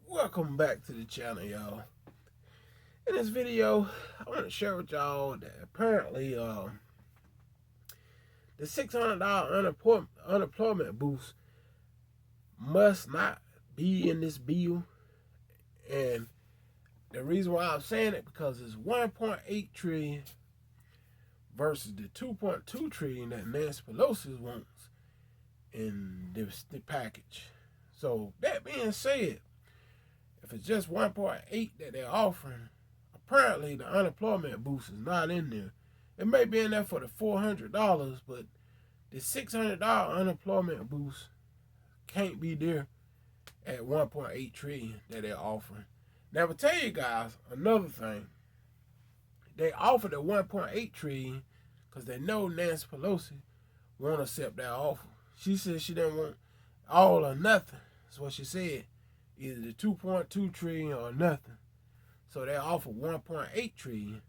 Welcome back to the channel, y'all. In this video, I want to share with y'all that apparently the $600 unemployment boost must not be in this bill. And the reason why I'm saying it, because it's 1.8 trillion versus the 2.2 trillion that Nancy Pelosi wants in the package. So that being said, if it's just 1.8 that they're offering, apparently the unemployment boost is not in there. It may be in there for the $400, but the $600 unemployment boost can't be there at 1.8 trillion that they're offering. Now, to tell you guys another thing, they offered the 1.8 trillion because they know Nancy Pelosi won't accept that offer. She said she didn't want all or nothing. That's what she said. Either the 2.2 trillion or nothing. So they offer 1.8 trillion.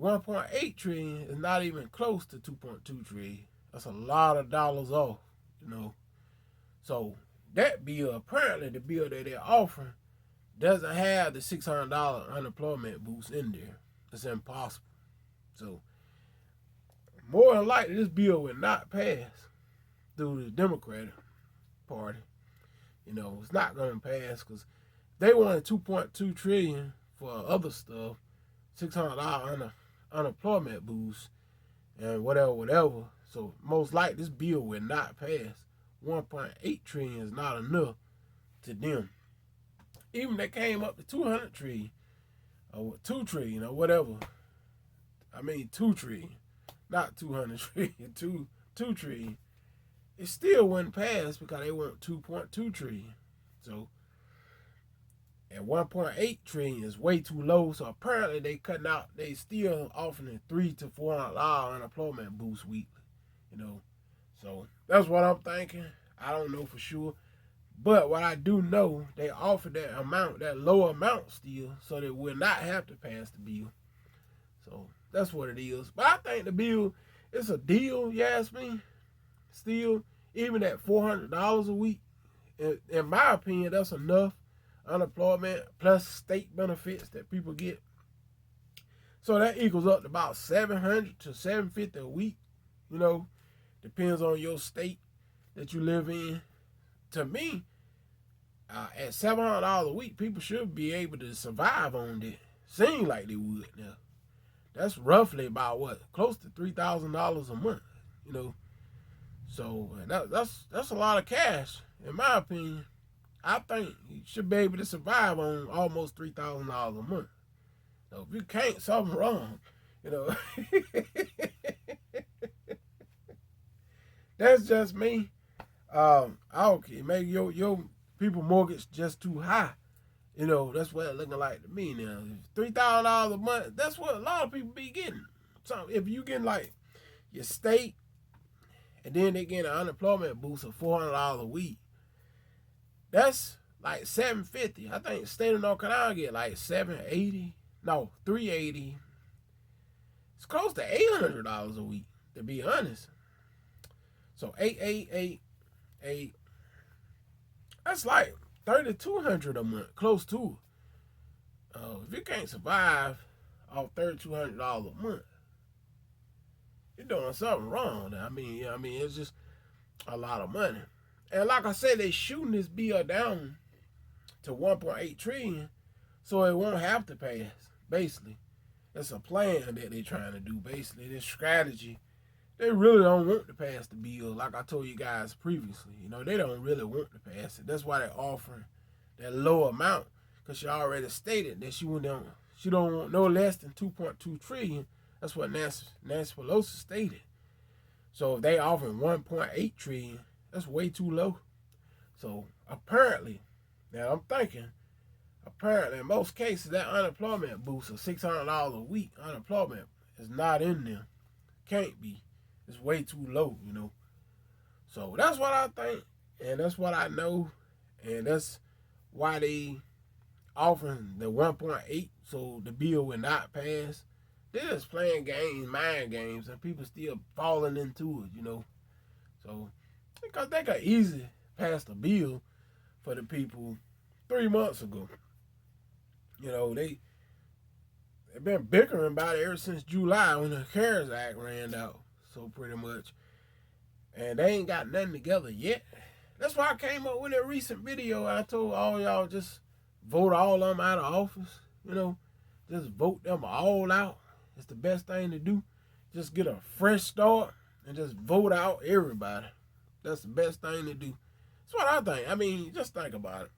1.8 trillion is not even close to 2.2 trillion. That's a lot of dollars off, you know. So that bill, apparently the bill that they're offering, doesn't have the $600 unemployment boost in there. It's impossible. So more than likely this bill will not pass through the Democratic Party. You know, it's not going to pass because they wanted 2.2 trillion for other stuff, $600 unemployment boost, and whatever. So most likely this bill will not pass. 1.8 trillion is not enough to them. Even if they came up to 200 trillion or 2 trillion or whatever. I mean 2 trillion, not 200 trillion, 2 trillion. It still wouldn't pass because they want 2.2 trillion. So, and 1.8 trillion is way too low. So apparently they still offering $300 to $400 unemployment boost weekly. You know, so that's what I'm thinking. I don't know for sure, but what I do know, they offer that amount, that low amount still, so they will not have to pass the bill. So that's what it is. But I think the bill is a deal. You ask me. Still, even at $400 a week, in my opinion, that's enough unemployment plus state benefits that people get. So that equals up to about $700 to $750 a week. You know, depends on your state that you live in. To me, at $700 a week, people should be able to survive on that. Seem like they would now. That's roughly about what? Close to $3,000 a month. You know. So that's a lot of cash, in my opinion. I think you should be able to survive on almost $3,000 a month. So if you can't, something wrong, you know. That's just me. Okay, maybe your people mortgage just too high. You know, that's what it's looking like to me now. $3,000 a month, that's what a lot of people be getting. So if you get like your state, and then they get an unemployment boost of $400 a week, that's like $750. I think the state of North Carolina get like $780. No, $380. It's close to $800 a week, to be honest. So 888, that's like $3,200 a month, close to it. If you can't survive off $3,200 a month, you're doing something wrong. I mean, it's just a lot of money. And like I said, they shooting this bill down to 1.8 trillion, so it won't have to pass. Basically, it's a plan that they're trying to do. Basically, this strategy, they really don't want to pass the bill. Like I told you guys previously, you know, they don't really want to pass it. That's why they're offering that low amount, because she already stated that she don't want no less than 2.2 trillion. That's what Nancy Pelosi stated. So if they offering 1.8 trillion, that's way too low. So apparently, now I'm thinking, apparently in most cases that unemployment boost of $600 a week unemployment is not in there. Can't be. It's way too low, you know. So that's what I think, and that's what I know, and that's why they offering the 1.8, so the bill will not pass. They're just playing games, mind games, and people still falling into it, you know. So, because they could easily pass the bill for the people 3 months ago. You know, they've been bickering about it ever since July when the CARES Act ran out. So pretty much. And they ain't got nothing together yet. That's why I came up with a recent video. I told all y'all just vote all of them out of office. You know, just vote them all out. It's the best thing to do. Just get a fresh start and just vote out everybody. That's the best thing to do. That's what I think. I mean, just think about it.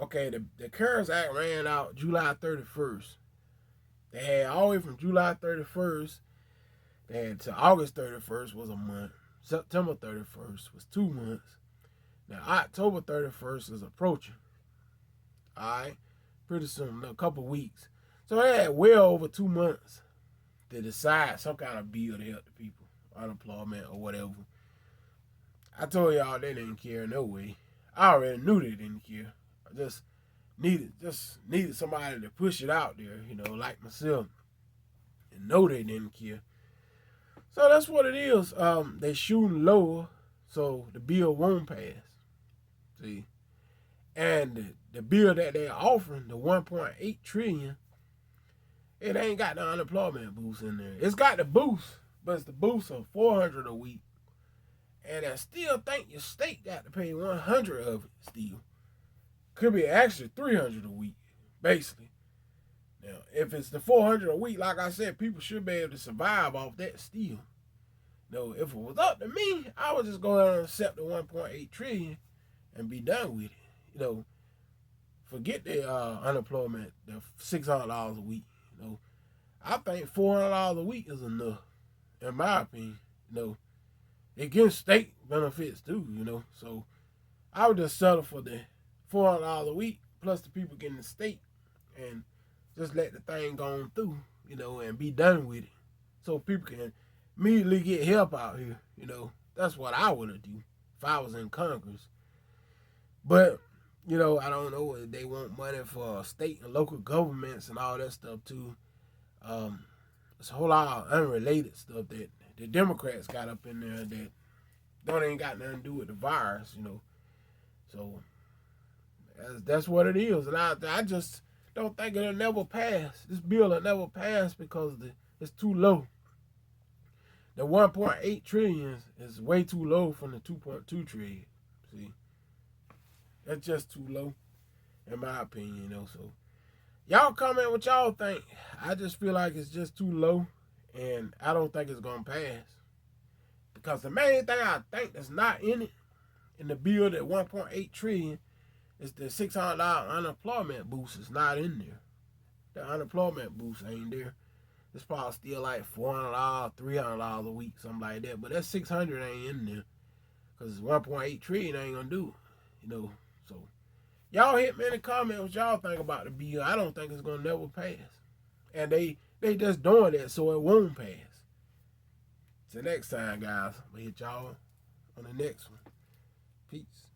Okay, the CARES Act ran out July 31st. They had all the way from July 31st, they had to August 31st was a month. September 31st was 2 months. Now, October 31st is approaching. All right? Pretty soon, a couple weeks. So they had well over 2 months to decide some kind of bill to help the people, unemployment or whatever. I told y'all they didn't care no way. I already knew they didn't care. I just needed somebody to push it out there, you know, like myself, and know they didn't care. So that's what it is. They shooting lower, so the bill won't pass. See, and the bill that they're offering, the 1.8 trillion, it ain't got the unemployment boost in there. It's got the boost, but it's the boost of $400 a week, and I still think your state got to pay 100 of it still. Could be actually 300 a week, basically. Now, if it's the 400 a week, like I said, people should be able to survive off that still. No, if it was up to me, I would just go ahead and accept the 1.8 trillion and be done with it. You know, forget the unemployment, the $600 a week. You know, I think $400 a week is enough, in my opinion. You know, it gives state benefits too. You know, so I would just settle for the $400 a week plus the people getting the state, and just let the thing go on through, you know, and be done with it, so people can immediately get help out here. You know, that's what I would do if I was in Congress. But you know, I don't know if they want money for state and local governments and all that stuff too. There's a whole lot of unrelated stuff that the Democrats got up in there that don't ain't got nothing to do with the virus. You know, so that's what it is, and I just don't think it'll never pass. This bill will never pass because it's too low. The 1.8 trillion is way too low from the 2.2 trillion. See, that's just too low, in my opinion. You know, so y'all comment what y'all think. I just feel like it's just too low, and I don't think it's gonna pass. Because the main thing I think that's not in it, in the bill, that 1.8 trillion, is the $600 unemployment boost is not in there. The unemployment boost ain't there. It's probably still like $400, $300 a week, something like that. But that 600 ain't in there, because 1.8 trillion ain't gonna do it. You know, so y'all hit me in the comments what y'all think about the bill. I don't think it's gonna never pass, and they just doing that so it won't pass. Till next time, guys. I'll hit y'all on the next one. Peace.